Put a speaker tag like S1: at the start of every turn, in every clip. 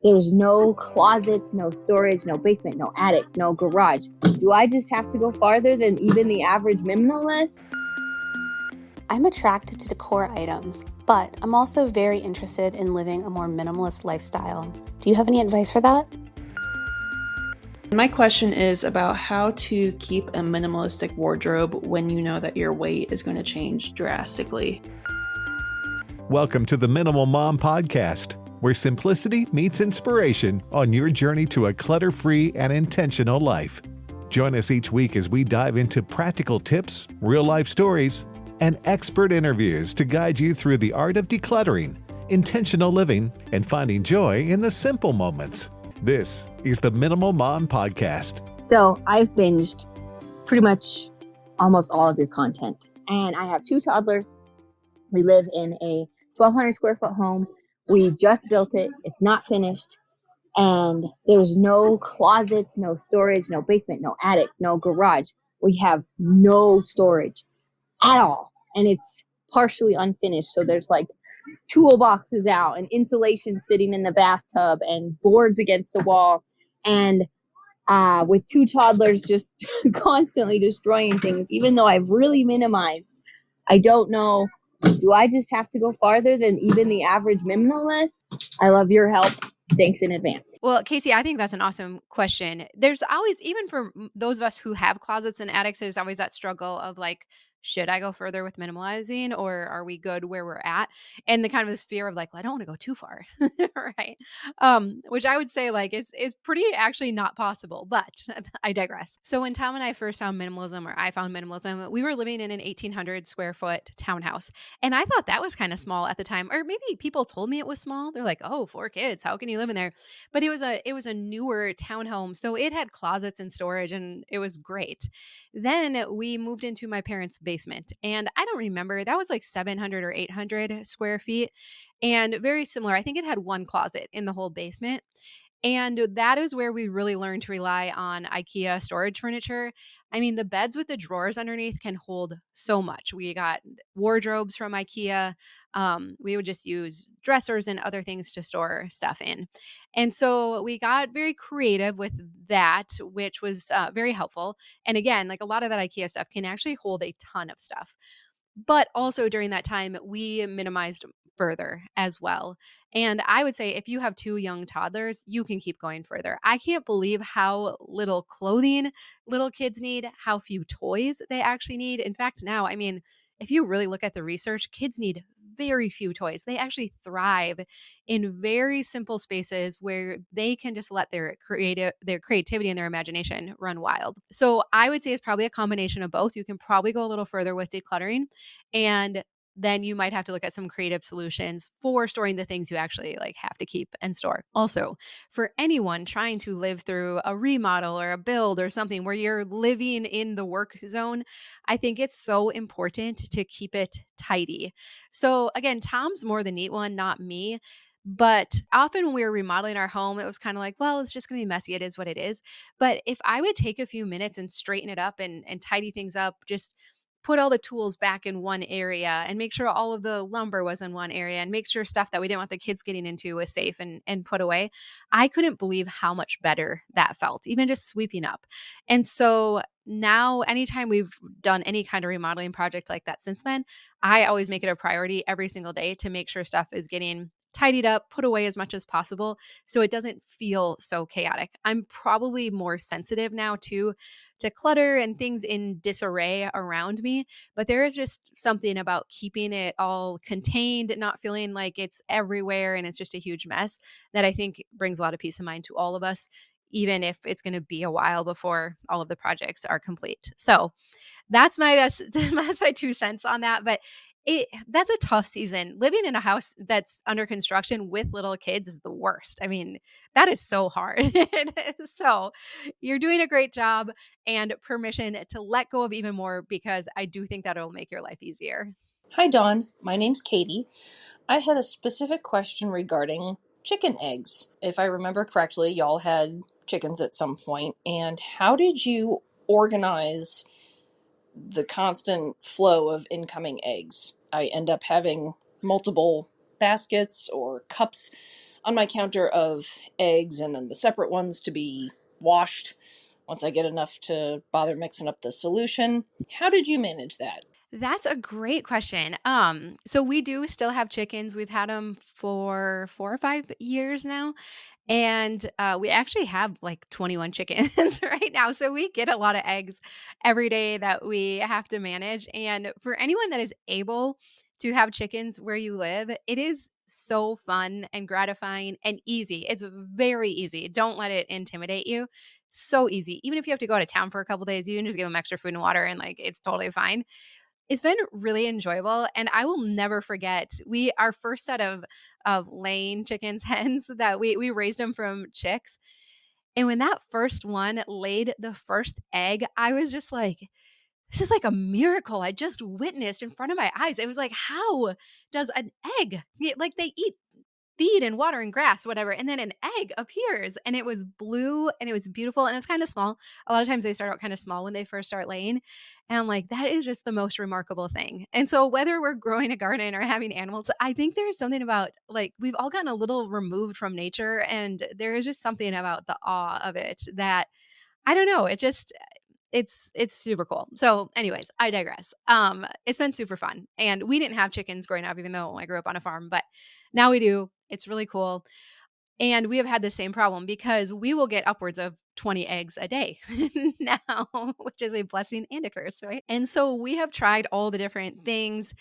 S1: There's no closets, no storage, no basement, no attic, no garage. Do I just have to go farther than even the average minimalist?
S2: I'm attracted to decor items, but I'm also very interested in living a more minimalist lifestyle. Do you have any advice for that?
S3: My question is about how to keep a minimalistic wardrobe when you know that your weight is going to change drastically.
S4: Welcome to the Minimal Mom Podcast, where simplicity meets inspiration on your journey to a clutter-free and intentional life. Join us each week as we dive into practical tips, real-life stories, and expert interviews to guide you through the art of decluttering, intentional living, and finding joy in the simple moments. This is the Minimal Mom Podcast.
S1: So I've binged pretty much almost all of your content. And I have 2 toddlers. We live in a 1,200 square foot home. We just built it. It's not finished. And there's no closets, no storage, no basement, no attic, no garage. We have no storage at all. And it's partially unfinished. So there's like toolboxes out and insulation sitting in the bathtub and boards against the wall. And with 2 toddlers just constantly destroying things, even though I've really minimized, I don't know. Do I just have to go farther than even the average minimalist? I love your help. Thanks in advance.
S5: Well, Casey, I think that's an awesome question. There's always, even for those of us who have closets and attics, there's always that struggle of like, should I go further with minimalizing or are we good where we're at? And the kind of this fear of like, well, I don't want to go too far. Right. Which I would say like is pretty actually not possible, but I digress. So when Tom and I first found minimalism, or I found minimalism, we were living in an 1,800 square foot townhouse. And I thought that was kind of small at the time, or maybe people told me it was small. They're like, oh, 4 kids, how can you live in there? But it was a newer townhome, so it had closets and storage, and it was great. Then we moved into my parents' basement, and I don't remember, that was like 700 or 800 square feet, and very similar. I think it had 1 closet in the whole basement. And that is where we really learned to rely on IKEA storage furniture. I mean, the beds with the drawers underneath can hold so much. We got wardrobes from IKEA. We would just use dressers and other things to store stuff in. And so we got very creative with that, which was very helpful. And again, like a lot of that IKEA stuff can actually hold a ton of stuff. But also during that time, we minimized further as well. And I would say if you have 2 young toddlers, you can keep going further. I can't believe how little clothing little kids need, how few toys they actually need. In fact, now, I mean, if you really look at the research, kids need very few toys. They actually thrive in very simple spaces where they can just let their creativity and their imagination run wild. So I would say it's probably a combination of both. You can probably go a little further with decluttering, and then you might have to look at some creative solutions for storing the things you actually like have to keep and store. Also, for anyone trying to live through a remodel or a build or something where you're living in the work zone, I think it's so important to keep it tidy. So again, Tom's more the neat one, not me. But often when we were remodeling our home, it was kind of like, well, it's just going to be messy. It is what it is. But if I would take a few minutes and straighten it up and tidy things up, just put all the tools back in one area and make sure all of the lumber was in one area and make sure stuff that we didn't want the kids getting into was safe and put away, I couldn't believe how much better that felt, even just sweeping up. And so now anytime we've done any kind of remodeling project like that since then, I always make it a priority every single day to make sure stuff is getting tidied up, put away as much as possible so it doesn't feel so chaotic. I'm probably more sensitive now to clutter and things in disarray around me, but there is just something about keeping it all contained, not feeling like it's everywhere and it's just a huge mess, that I think brings a lot of peace of mind to all of us, even if it's going to be a while before all of the projects are complete. So that's my best, that's my 2 cents on that. But that's a tough season. Living in a house that's under construction with little kids is the worst. I mean, that is so hard. So you're doing a great job, and permission to let go of even more, because I do think that it'll make your life easier.
S6: Hi, Dawn. My name's Katie. I had a specific question regarding chicken eggs. If I remember correctly, y'all had chickens at some point. And how did you organize the constant flow of incoming eggs? I end up having multiple baskets or cups on my counter of eggs and then the separate ones to be washed once I get enough to bother mixing up the solution. How did you manage that?
S5: That's a great question. So we do still have chickens. We've had them for 4 or 5 years now. And we actually have like 21 chickens right now. So we get a lot of eggs every day that we have to manage. And for anyone that is able to have chickens where you live, it is so fun and gratifying and easy. It's very easy. Don't let it intimidate you. So easy. Even if you have to go out of town for a couple days, you can just give them extra food and water and like it's totally fine. It's been really enjoyable, and I will never forget, our first set of laying chickens, hens that we raised them from chicks, and when that first one laid the first egg, I was just like, "This is like a miracle I just witnessed in front of my eyes." It was like, "How does an egg" like, they eat feed and water and grass, whatever. And then an egg appears and it was blue and it was beautiful and it's kind of small. A lot of times they start out kind of small when they first start laying. And I'm like, that is just the most remarkable thing. And so whether we're growing a garden or having animals, I think there is something about like we've all gotten a little removed from nature and there is just something about the awe of it that I don't know. It just it's super cool. So anyways, I digress. It's been super fun. And we didn't have chickens growing up, even though I grew up on a farm, but now we do. It's really cool. And we have had the same problem because we will get upwards of 20 eggs a day now, which is a blessing and a curse, right? And so we have tried all the different things.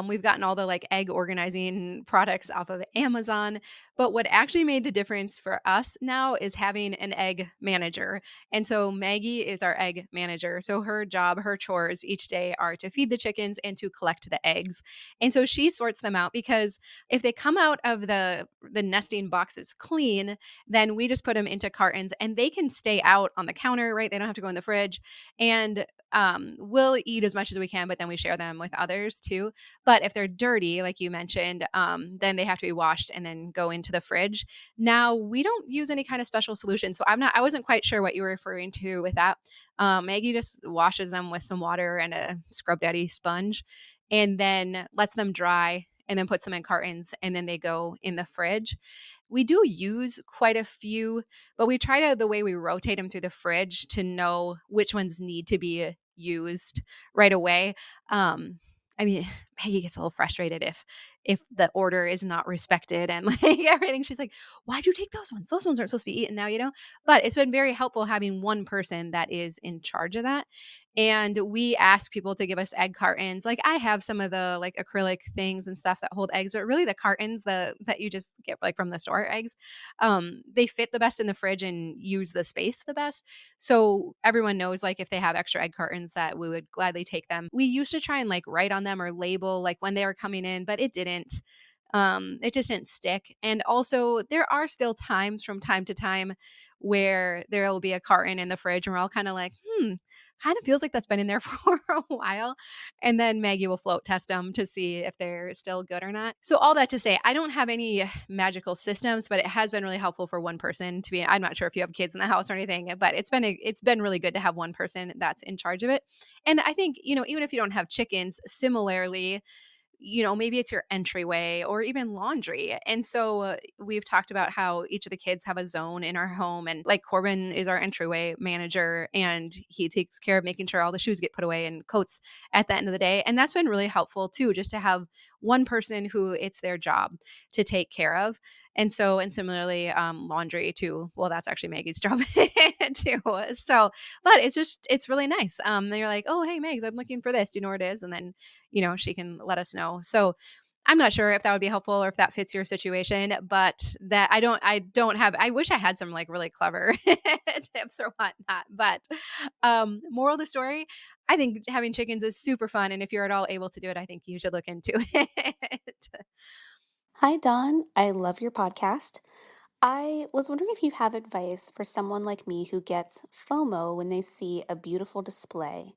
S5: We've gotten all the like egg organizing products off of Amazon. But what actually made the difference for us now is having an egg manager. And so Maggie is our egg manager. So her job, her chores each day are to feed the chickens and to collect the eggs. And so she sorts them out because if they come out of the nesting boxes clean, then we just put them into cartons and they can stay out on the counter, right? They don't have to go in the fridge. And we'll eat as much as we can, but then we share them with others too. But if they're dirty, like you mentioned, then they have to be washed and then go into the fridge. Now we don't use any kind of special solution, so I wasn't quite sure what you were referring to with that. Maggie just washes them with some water and a scrub daddy sponge, and then lets them dry and then puts them in cartons and then they go in the fridge. We do use quite a few, but we try to the way we rotate them through the fridge to know which ones need to be used right away. Um, I mean, Maggie gets a little frustrated if the order is not respected and like everything. She's like, "Why'd you take those ones? Those ones aren't supposed to be eaten now, you know." But it's been very helpful having one person that is in charge of that. And we ask people to give us egg cartons. Like I have some of the like acrylic things and stuff that hold eggs, but really the cartons that you just get like from the store eggs, they fit the best in the fridge and use the space the best. So everyone knows like if they have extra egg cartons that we would gladly take them. We used to try and like write on them or label like when they were coming in, but it didn't. It just didn't stick. And also there are still times from time to time where there will be a carton in the fridge and we're all kind of like, kind of feels like that's been in there for a while. And then Maggie will float test them to see if they're still good or not. So all that to say, I don't have any magical systems, but it has been really helpful for one person to be. I'm not sure if you have kids in the house or anything, but it's been really good to have one person that's in charge of it. And I think, even if you don't have chickens, similarly, maybe it's your entryway or even laundry. And so we've talked about how each of the kids have a zone in our home. And like Corbin is our entryway manager and he takes care of making sure all the shoes get put away and coats at the end of the day. And that's been really helpful too, just to have one person who it's their job to take care of. And similarly, laundry too. Well, that's actually Maggie's job too. So, but it's really nice. Then you're like, oh, hey, Megs, I'm looking for this. Do you know where it is? And then she can let us know. So I'm not sure if that would be helpful or if that fits your situation, but that I wish I had some like really clever tips or whatnot. But moral of the story, I think having chickens is super fun. And if you're at all able to do it, I think you should look into it.
S2: Hi, Dawn. I love your podcast. I was wondering if you have advice for someone like me who gets FOMO when they see a beautiful display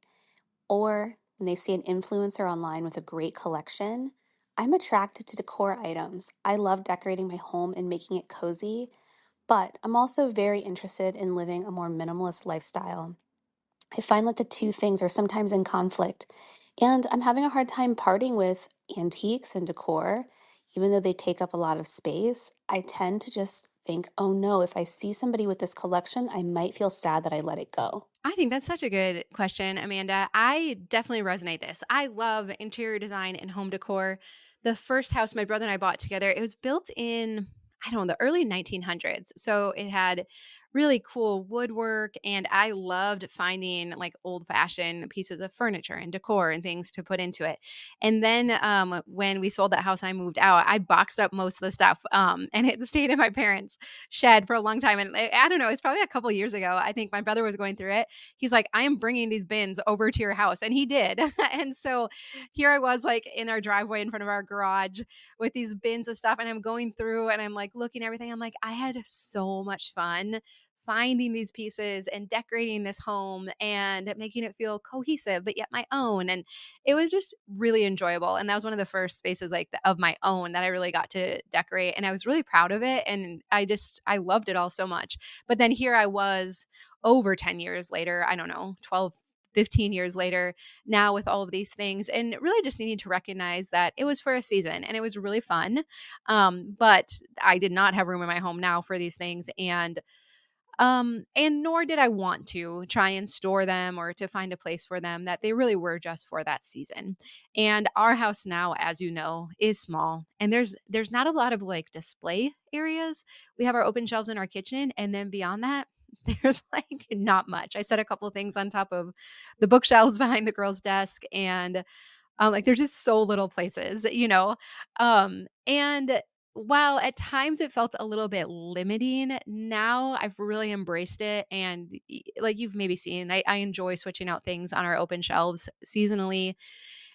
S2: or when they see an influencer online with a great collection. I'm attracted to decor items. I love decorating my home and making it cozy, but I'm also very interested in living a more minimalist lifestyle. I find that the two things are sometimes in conflict, and I'm having a hard time parting with antiques and decor, even though they take up a lot of space, I tend to just think, oh no, if I see somebody with this collection, I might feel sad that I let it go.
S5: I think that's such a good question, Amanda. I definitely resonate this. I love interior design and home decor. The first house my brother and I bought together, it was built in, I don't know, the early 1900s. So it had really cool woodwork, and I loved finding like old fashioned pieces of furniture and decor and things to put into it. And then when we sold that house, I moved out. I boxed up most of the stuff, and it stayed in my parents' shed for a long time. And I don't know, it's probably a couple years ago. I think my brother was going through it. He's like, I am bringing these bins over to your house. And he did. And so here I was like in our driveway in front of our garage with these bins of stuff. And I'm going through and I'm like looking at everything. I'm like, I had so much fun finding these pieces and decorating this home and making it feel cohesive, but yet my own. And it was just really enjoyable. And that was one of the first spaces like of my own that I really got to decorate. And I was really proud of it. And I loved it all so much. But then here I was over 10 years later, I don't know, 12, 15 years later, now with all of these things, and really just needing to recognize that it was for a season and it was really fun. But I did not have room in my home now for these things. And nor did I want to try and store them or to find a place for them, that they really were just for that season. And our house now, as you know, is small, and there's not a lot of like display areas. We have our open shelves in our kitchen, and then beyond that, there's like not much. I set a couple of things on top of the bookshelves behind the girls' desk, and like there's just so little places, and while at times it felt a little bit limiting, now I've really embraced it. And like you've maybe seen, I enjoy switching out things on our open shelves seasonally.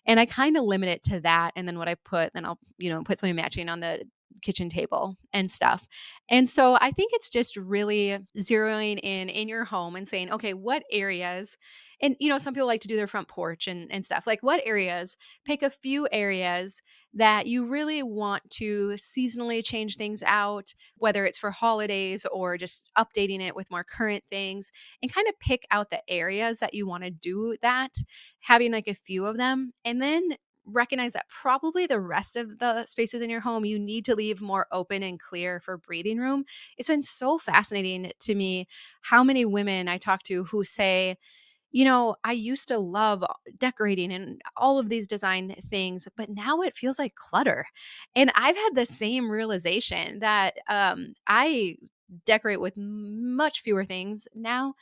S5: And I kind of limit it to that. And then what I put, then I'll, put something matching on the kitchen table and stuff. And so I think it's just really zeroing in your home and saying, okay, what areas, and some people like to do their front porch and stuff, like what areas, pick a few areas that you really want to seasonally change things out, whether it's for holidays or just updating it with more current things, and kind of pick out the areas that you want to do that, having like a few of them, and then recognize that probably the rest of the spaces in your home you need to leave more open and clear for breathing room. It's been so fascinating to me how many women I talk to who say, I used to love decorating and all of these design things, but now it feels like clutter. And I've had the same realization that I decorate with much fewer things now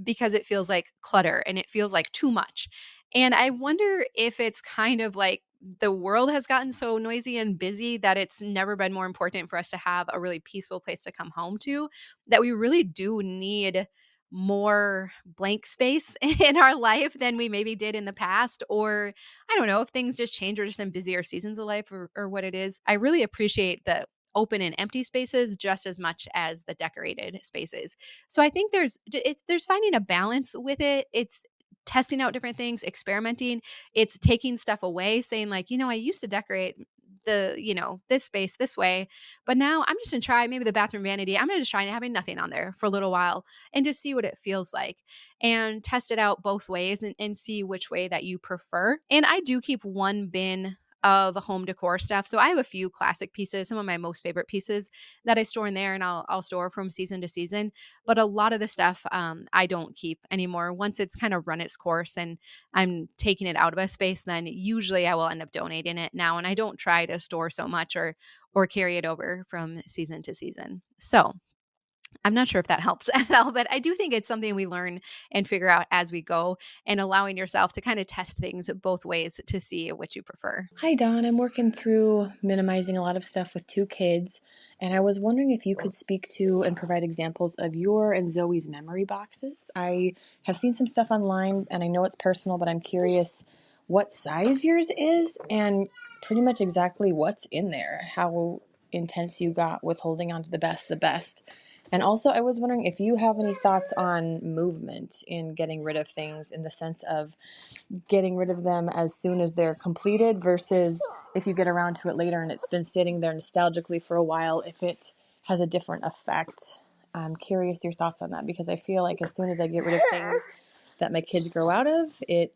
S5: because it feels like clutter and it feels like too much. And I wonder if it's kind of like the world has gotten so noisy and busy that it's never been more important for us to have a really peaceful place to come home to, that we really do need more blank space in our life than we maybe did in the past. Or I don't know if things just change or just in busier seasons of life, or what it is. I really appreciate the open and empty spaces just as much as the decorated spaces. So I think there's finding a balance with it. It's testing out different things, experimenting. It's taking stuff away, saying like, I used to decorate this space this way, but now I'm just gonna try maybe the bathroom vanity. I'm gonna just try having nothing on there for a little while and just see what it feels like, and test it out both ways, and see which way that you prefer. And I do keep one bin of home decor stuff. So I have a few classic pieces, some of my most favorite pieces that I store in there, and I'll store from season to season. But a lot of the stuff I don't keep anymore. Once it's kind of run its course and I'm taking it out of a space, then usually I will end up donating it now. And I don't try to store so much or carry it over from season to season. So I'm not sure if that helps at all, but I do think it's something we learn and figure out as we go, and allowing yourself to kind of test things both ways to see which you prefer.
S7: Hi, Don. I'm working through minimizing a lot of stuff with two kids, and I was wondering if you could speak to and provide examples of your and Zoe's memory boxes. I have seen some stuff online, and I know it's personal, but I'm curious what size yours is and pretty much exactly what's in there, how intense you got with holding on to the best. And also, I was wondering if you have any thoughts on movement in getting rid of things, in the sense of getting rid of them as soon as they're completed versus if you get around to it later and it's been sitting there nostalgically for a while, if it has a different effect. I'm curious your thoughts on that, because I feel like as soon as I get rid of things that my kids grow out of, it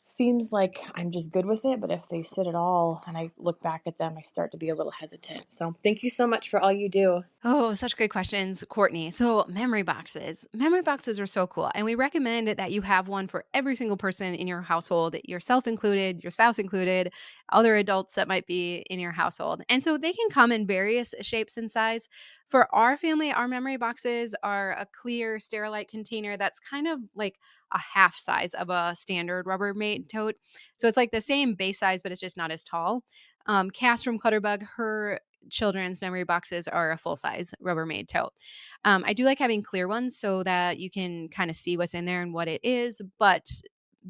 S7: seems like I'm just good with it, but if they sit at all and I look back at them, I start to be a little hesitant. So thank you so much for all you do.
S5: Oh, such great questions, Courtney. So, memory boxes. Memory boxes are so cool. And we recommend that you have one for every single person in your household, yourself included, your spouse included, other adults that might be in your household. And so they can come in various shapes and size. For our family, our memory boxes are a clear Sterilite container that's kind of like a half size of a standard Rubbermaid tote. So it's like the same base size, but it's just not as tall. Cass from Clutterbug, her children's memory boxes are a full size Rubbermaid tote. I do like having clear ones so that you can kind of see what's in there and what it is, but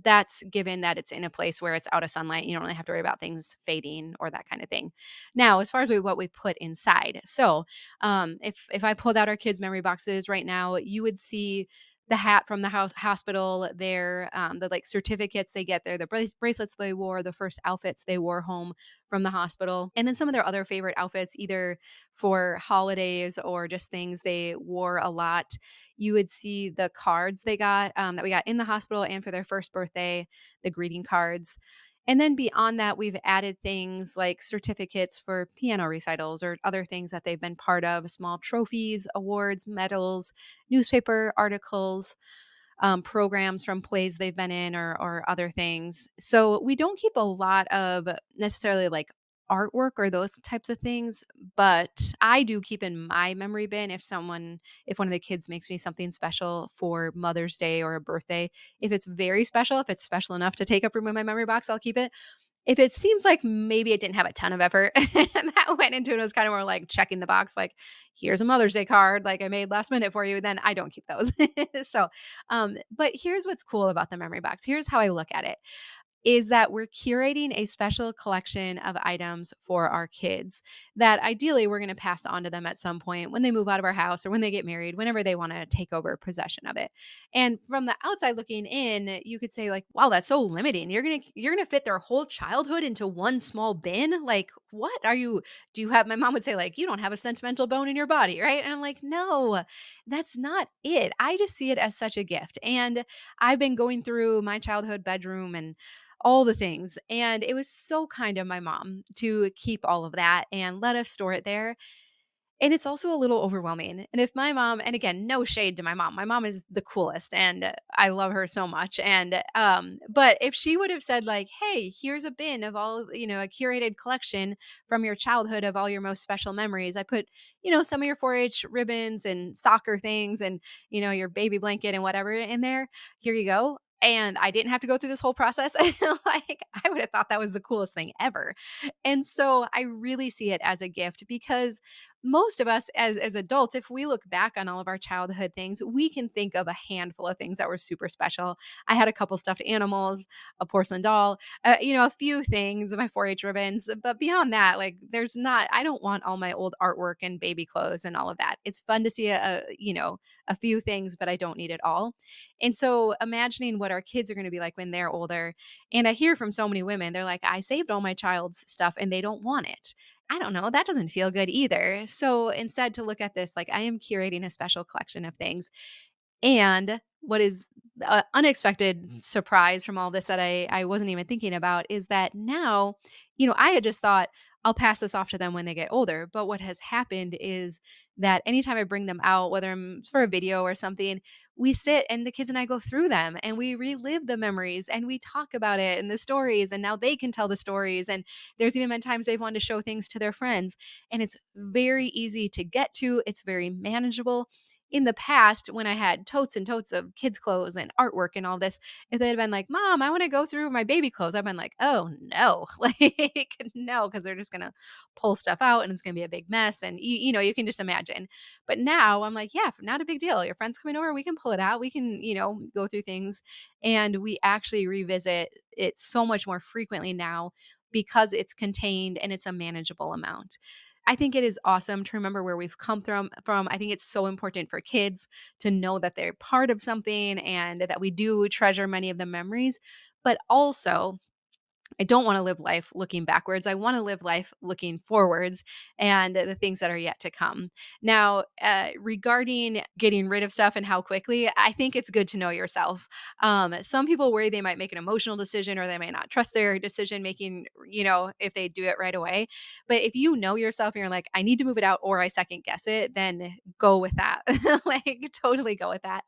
S5: that's given that it's in a place where it's out of sunlight. You don't really have to worry about things fading or that kind of thing. Now, as far as what we put inside, so if I pulled out our kids' memory boxes right now, you would see the hat from the hospital, their the like certificates they get there, the bracelets they wore, the first outfits they wore home from the hospital, and then some of their other favorite outfits, either for holidays or just things they wore a lot. You would see the cards they got that we got in the hospital and for their first birthday, the greeting cards. And then beyond that, we've added things like certificates for piano recitals or other things that they've been part of, small trophies, awards, medals, newspaper articles, programs from plays they've been in or other things. So we don't keep a lot of necessarily like artwork or those types of things, but I do keep in my memory bin if one of the kids makes me something special for Mother's Day or a birthday. If it's very special, if it's special enough to take up room in my memory box, I'll keep it. If it seems like maybe it didn't have a ton of effort and that went into it, it was kind of more like checking the box, like, here's a Mother's Day card, like I made last minute for you, then I don't keep those. So, but here's what's cool about the memory box. Here's how I look at it is that we're curating a special collection of items for our kids that ideally we're going to pass on to them at some point when they move out of our house or when they get married, whenever they want to take over possession of it. And from the outside looking in, you could say like, wow, that's so limiting. You're going to fit their whole childhood into one small bin? Like, what are you do you have my mom would say like, you don't have a sentimental bone in your body, right? And I'm like, no, that's not it. I just see it as such a gift. And I've been going through my childhood bedroom and all the things. And it was so kind of my mom to keep all of that and let us store it there. And it's also a little overwhelming. And if my mom, and again, no shade to my mom is the coolest and I love her so much. And, but if she would have said, like, hey, here's a bin of all, a curated collection from your childhood of all your most special memories, I put, some of your 4 H ribbons and soccer things and, your baby blanket and whatever in there, here you go. And I didn't have to go through this whole process. Like, I would have thought that was the coolest thing ever. And so I really see it as a gift because most of us as adults, if we look back on all of our childhood things, we can think of a handful of things that were super special. I had a couple stuffed animals, a porcelain doll, a few things, my 4-H ribbons, but beyond that, like there's not. I don't want all my old artwork and baby clothes and all of that. It's fun to see a few things, but I don't need it all. And so imagining what our kids are going to be like when they're older, and I hear from so many women, they're like, I saved all my child's stuff and they don't want it. I don't know. That doesn't feel good either. So instead, to look at this like I am curating a special collection of things. And what is the unexpected surprise from all this that I wasn't even thinking about is that now, I had just thought I'll pass this off to them when they get older. But what has happened is that anytime I bring them out, whether it's for a video or something, we sit and the kids and I go through them and we relive the memories and we talk about it and the stories. And now they can tell the stories. And there's even been times they've wanted to show things to their friends. And it's very easy to get to, it's very manageable. In the past, when I had totes and totes of kids' clothes and artwork and all this, if they had been like, Mom, I want to go through my baby clothes, I've been like, oh no, like, no, because they're just going to pull stuff out and it's going to be a big mess. And, you can just imagine. But now I'm like, yeah, not a big deal. Your friend's coming over, we can pull it out. We can, go through things. And we actually revisit it so much more frequently now because it's contained and it's a manageable amount. I think it is awesome to remember where we've come from. I think it's so important for kids to know that they're part of something and that we do treasure many of the memories, but also I don't want to live life looking backwards. I want to live life looking forwards and the things that are yet to come. Now, regarding getting rid of stuff and how quickly, I think it's good to know yourself. Some people worry they might make an emotional decision or they might not trust their decision making, if they do it right away. But if you know yourself and you're like, I need to move it out or I second guess it, then go with that. Like, totally go with that.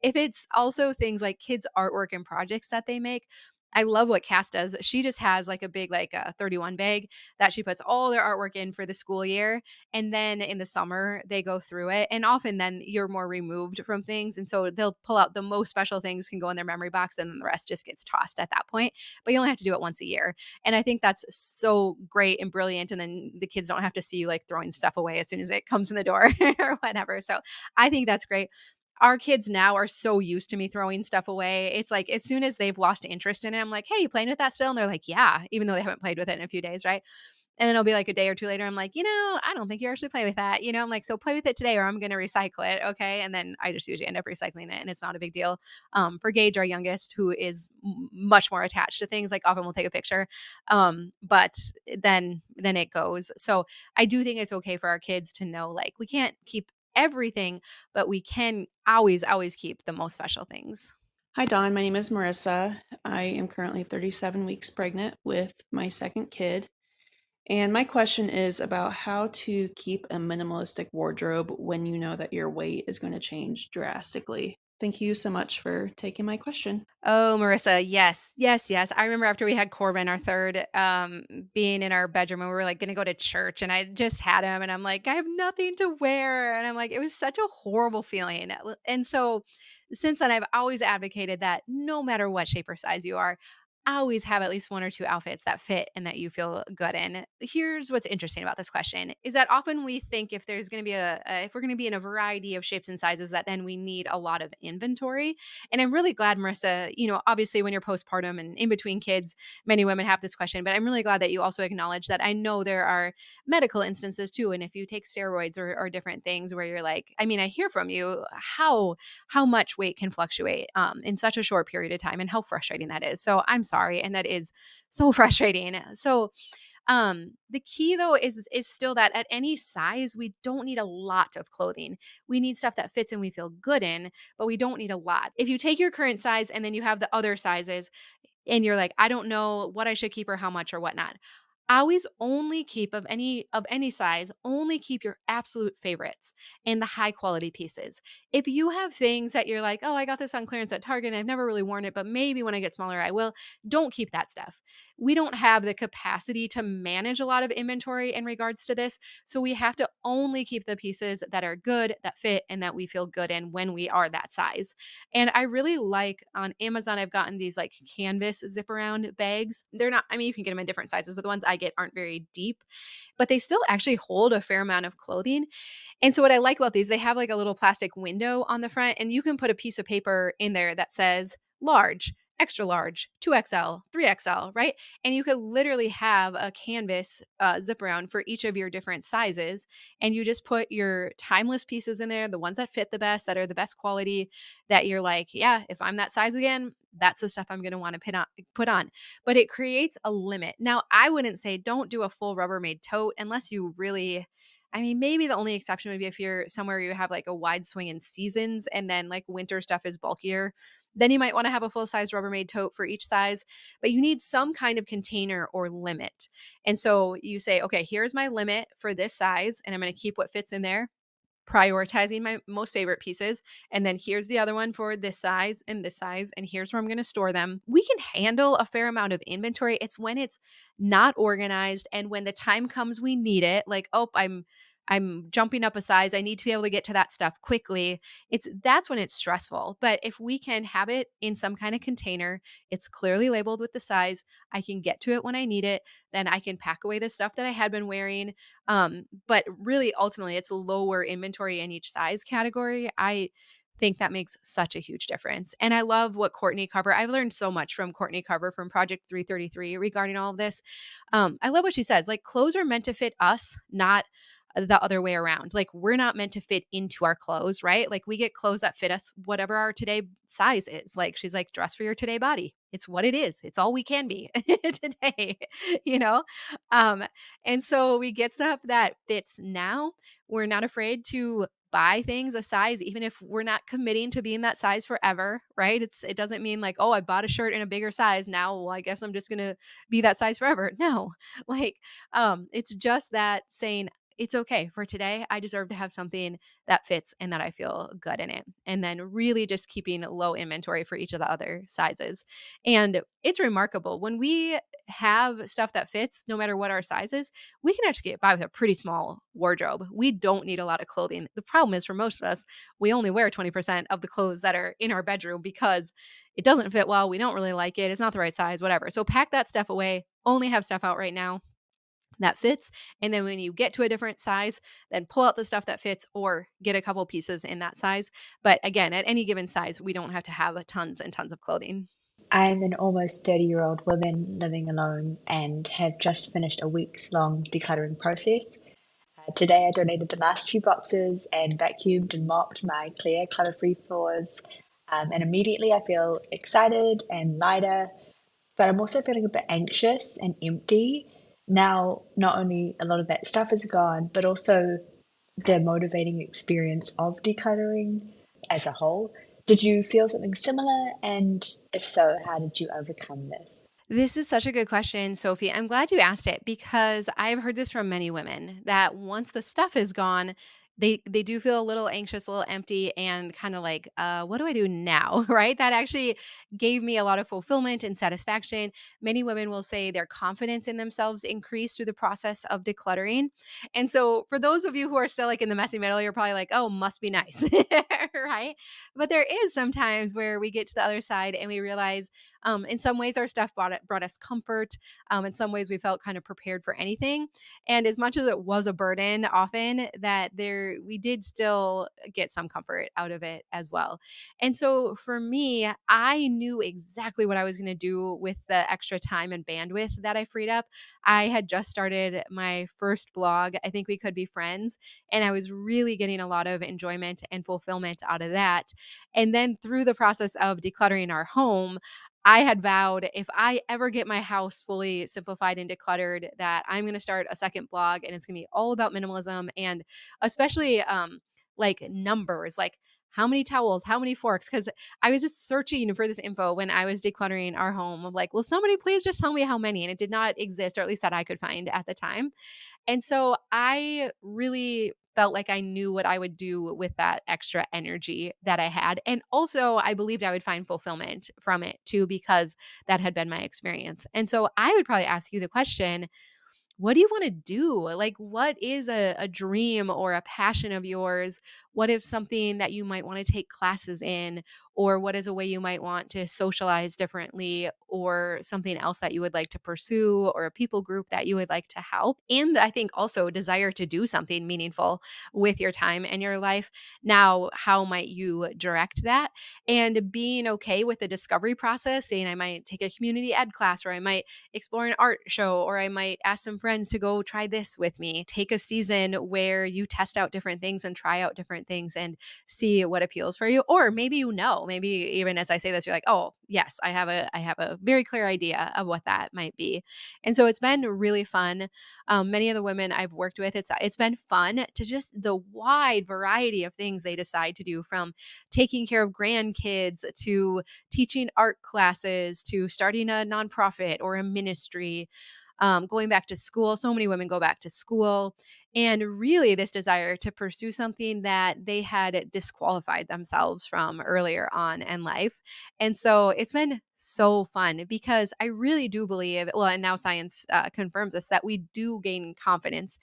S5: If it's also things like kids' artwork and projects that they make, I love what Cass does. She just has like a big, like a 31 bag that she puts all their artwork in for the school year. And then in the summer, they go through it. And often then you're more removed from things. And so they'll pull out the most special things can go in their memory box and then the rest just gets tossed at that point. But you only have to do it once a year. And I think that's so great and brilliant. And then the kids don't have to see you like throwing stuff away as soon as it comes in the door or whatever. So I think that's great. Our kids now are so used to me throwing stuff away. It's like as soon as they've lost interest in it, I'm like, "Hey, you playing with that still?" And they're like, "Yeah," even though they haven't played with it in a few days, right? And then it'll be like a day or two later, I'm like, I don't think you actually play with that. I'm like, so play with it today or I'm going to recycle it. Okay. And then I just usually end up recycling it and it's not a big deal. For Gage, our youngest, who is much more attached to things, like often we'll take a picture. But then it goes. So I do think it's okay for our kids to know, like, we can't keep everything, but we can always keep the most special things.
S3: Hi, Dawn. My name is Marissa. I am currently 37 weeks pregnant with my second kid. And my question is about how to keep a minimalistic wardrobe when you know that your weight is going to change drastically. Thank you so much for taking my question.
S5: Oh, Marissa, yes, yes, yes. I remember after we had Corbin, our third, being in our bedroom and we were like gonna go to church, and I just had him, and I'm like, I have nothing to wear, and I'm like, it was such a horrible feeling. And so, since then, I've always advocated that no matter what shape or size you are, always have at least one or two outfits that fit and that you feel good in. Here's what's interesting about this question is that often we think if there's going to be if we're going to be in a variety of shapes and sizes, that then we need a lot of inventory. And I'm really glad, Marissa, obviously when you're postpartum and in between kids, many women have this question, but I'm really glad that you also acknowledge that I know there are medical instances too. And if you take steroids or different things where you're like, I mean, I hear from you how much weight can fluctuate in such a short period of time and how frustrating that is. So I'm sorry. And that is so frustrating. So the key though is still that at any size, we don't need a lot of clothing. We need stuff that fits and we feel good in, but we don't need a lot. If you take your current size and then you have the other sizes and you're like, I don't know what I should keep or how much or whatnot. Always only keep of any size, only keep your absolute favorites and the high quality pieces. If you have things that you're like, oh, I got this on clearance at Target and I've never really worn it, but maybe when I get smaller I will, don't keep that stuff. We don't have the capacity to manage a lot of inventory in regards to this. So we have to only keep the pieces that are good, that fit, and that we feel good in when we are that size. And I really like on Amazon, I've gotten these like canvas zip around bags. They're not, I mean, you can get them in different sizes, but the ones I get aren't very deep, but they still actually hold a fair amount of clothing. And so what I like about these, they have like a little plastic window on the front, and you can put a piece of paper in there that says large, extra large, 2XL, 3XL, right? And you could literally have a canvas zip around for each of your different sizes. And you just put your timeless pieces in there, the ones that fit the best, that are the best quality, that you're like, yeah, if I'm that size again, that's the stuff I'm going to want to put on. But it creates a limit. Now, I wouldn't say don't do a full Rubbermaid tote unless you really, I mean, maybe the only exception would be if you're somewhere you have like a wide swing in seasons and then like winter stuff is bulkier. Then you might want to have a full size Rubbermaid tote for each size, but you need some kind of container or limit. And so you say, okay, here's my limit for this size, and I'm going to keep what fits in there, prioritizing my most favorite pieces. And then here's the other one for this size, and here's where I'm going to store them. We can handle a fair amount of inventory. It's when it's not organized and when the time comes we need it, like, oh, I'm jumping up a size. I need to be able to get to that stuff quickly. That's when it's stressful. But if we can have it in some kind of container, it's clearly labeled with the size, I can get to it when I need it, then I can pack away the stuff that I had been wearing. But really, ultimately, it's lower inventory in each size category. I think that makes such a huge difference. And I love what Courtney Carver, I've learned so much from Courtney Carver from Project 333 regarding all of this. I love what she says, like, clothes are meant to fit us, not the other way around. Like, we're not meant to fit into our clothes, right? Like, we get clothes that fit us whatever our today size is. Like, she's like, dress for your today body. It's what it is. It's all we can be today, you know? Um, and so we get stuff that fits now. We're not afraid to buy things a size, even if we're not committing to being that size forever, right? It doesn't mean like, oh, I bought a shirt in a bigger size. Now, well, I guess I'm just gonna be that size forever. No, like, it's just that saying, it's okay for today. I deserve to have something that fits and that I feel good in it. And then really just keeping low inventory for each of the other sizes. And it's remarkable when we have stuff that fits, no matter what our size is, we can actually get by with a pretty small wardrobe. We don't need a lot of clothing. The problem is for most of us, we only wear 20% of the clothes that are in our bedroom because it doesn't fit well. We don't really like it. It's not the right size, whatever. So pack that stuff away. Only have stuff out right now that fits. And then when you get to a different size, then pull out the stuff that fits or get a couple pieces in that size. But again, at any given size, we don't have to have tons and tons of clothing.
S8: I'm an almost 30-year-old woman living alone and have just finished a weeks long decluttering process. Today, I donated the last few boxes and vacuumed and mopped my clear, clutter free floors. And immediately, I feel excited and lighter, but I'm also feeling a bit anxious and empty. Now, not only a lot of that stuff is gone, but also the motivating experience of decluttering as a whole. Did you feel something similar? And if so, how did you overcome this?
S5: This is such a good question, Sophie. I'm glad you asked it because I've heard this from many women that once the stuff is gone, they do feel a little anxious, a little empty, and kind of like, what do I do now? Right? That actually gave me a lot of fulfillment and satisfaction. Many women will say their confidence in themselves increased through the process of decluttering. And so, for those of you who are still like in the messy middle, you're probably like, oh, must be nice, right? But there is sometimes where we get to the other side and we realize in some ways, our stuff brought us comfort. In some ways, we felt kind of prepared for anything. And as much as it was a burden, often that we did still get some comfort out of it as well. And so for me, I knew exactly what I was going to do with the extra time and bandwidth that I freed up. I had just started my first blog, I Think We Could Be Friends, and I was really getting a lot of enjoyment and fulfillment out of that. And then through the process of decluttering our home, I had vowed if I ever get my house fully simplified and decluttered, that I'm going to start a second blog and it's going to be all about minimalism and especially like numbers, like how many towels, how many forks. Because I was just searching for this info when I was decluttering our home of like, will somebody please just tell me how many? And it did not exist, or at least that I could find at the time. And so I really felt like I knew what I would do with that extra energy that I had. And also, I believed I would find fulfillment from it too, because that had been my experience. And so I would probably ask you the question, what do you want to do? Like, what is a dream or a passion of yours? What is something that you might want to take classes in? Or what is a way you might want to socialize differently? Or something else that you would like to pursue? Or a people group that you would like to help? And I think also a desire to do something meaningful with your time and your life. Now, how might you direct that? And being okay with the discovery process, saying I might take a community ed class, or I might explore an art show, or I might ask some friends to go try this with me. Take a season where you test out different things and try out different things and see what appeals for you. Or maybe maybe even as I say this, you're like, oh yes, I have a very clear idea of what that might be. And so it's been really fun. Many of the women I've worked with, it's been fun to just the wide variety of things they decide to do, from taking care of grandkids to teaching art classes to starting a nonprofit or a ministry, going back to school. So many women go back to school, and really this desire to pursue something that they had disqualified themselves from earlier on in life. And so it's been so fun because I really do believe, well, and now science confirms this, that we do gain confidence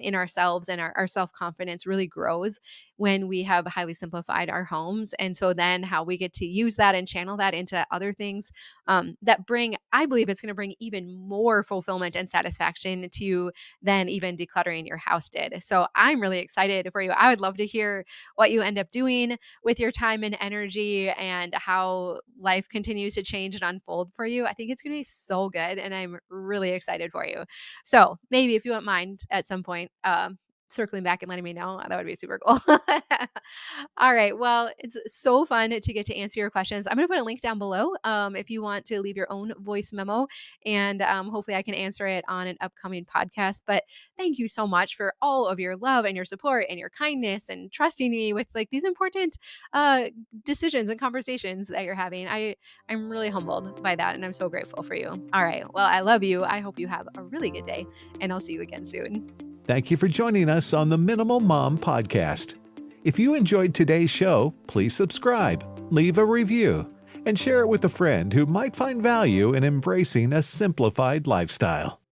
S5: in ourselves, and our self-confidence really grows when we have highly simplified our homes. And so then how we get to use that and channel that into other things that bring, I believe it's going to bring even more fulfillment and satisfaction to you than even decluttering your house did. So I'm really excited for you. I would love to hear what you end up doing with your time and energy and how life continues to change and unfold for you. I think it's going to be so good, and I'm really excited for you. So maybe if you wouldn't mind at some point, circling back and letting me know. That would be super cool. All right. Well, it's so fun to get to answer your questions. I'm going to put a link down below if you want to leave your own voice memo, and hopefully I can answer it on an upcoming podcast. But thank you so much for all of your love and your support and your kindness and trusting me with like these important decisions and conversations that you're having. I'm really humbled by that, and I'm so grateful for you. All right. Well, I love you. I hope you have a really good day, and I'll see you again soon.
S4: Thank you for joining us on the Minimal Mom Podcast. If you enjoyed today's show, please subscribe, leave a review, and share it with a friend who might find value in embracing a simplified lifestyle.